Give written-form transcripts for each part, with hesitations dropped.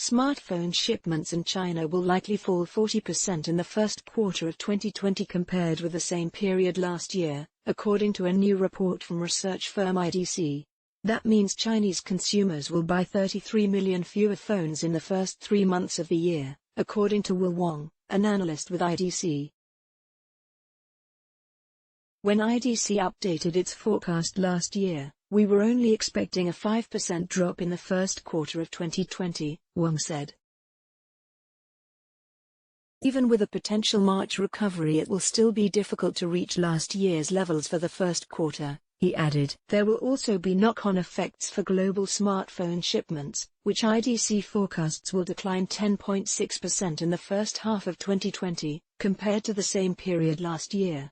Smartphone shipments in China will likely fall 40% in the first quarter of 2020 compared with the same period last year, according to a new report from research firm IDC. That means Chinese consumers will buy 33 million fewer phones in the first 3 months of the year, according to Will Wong, an analyst with IDC. When IDC updated its forecast last year, we were only expecting a 5% drop in the first quarter of 2020, Wong said. Even with a potential March recovery, it will still be difficult to reach last year's levels for the first quarter, he added. There will also be knock-on effects for global smartphone shipments, which IDC forecasts will decline 10.6% in the first half of 2020, compared to the same period last year.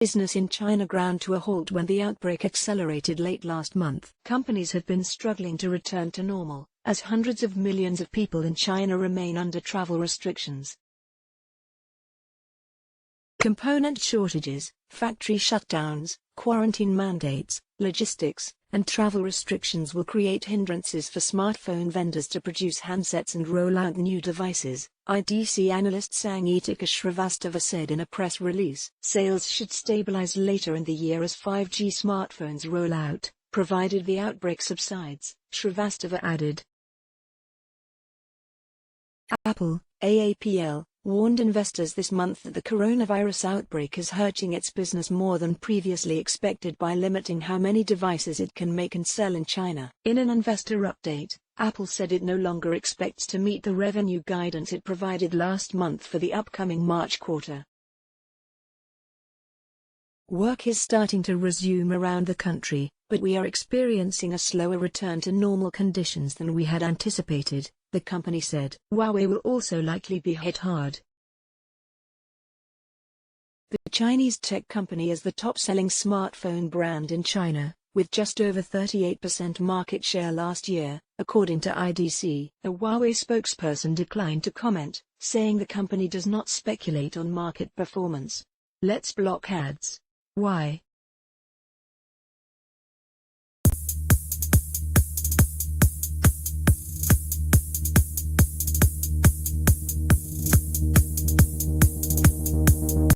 Business in China ground to a halt when the outbreak accelerated late last month. Companies have been struggling to return to normal, as hundreds of millions of people in China remain under travel restrictions. Component shortages, factory shutdowns, quarantine mandates, logistics, and travel restrictions will create hindrances for smartphone vendors to produce handsets and roll out new devices, IDC analyst Sangeetika Shrivastava said in a press release. Sales should stabilize later in the year as 5G smartphones roll out, provided the outbreak subsides, Shrivastava added. Apple, AAPL, warned investors this month that the coronavirus outbreak is hurting its business more than previously expected by limiting how many devices it can make and sell in China. In an investor update, Apple said it no longer expects to meet the revenue guidance it provided last month for the upcoming March quarter. Work is starting to resume around the country, but we are experiencing a slower return to normal conditions than we had anticipated, the company said. Huawei will also likely be hit hard. The Chinese tech company is the top-selling smartphone brand in China, with just over 38% market share last year, according to IDC. A Huawei spokesperson declined to comment, saying the company does not speculate on market performance. Let's block ads. Why?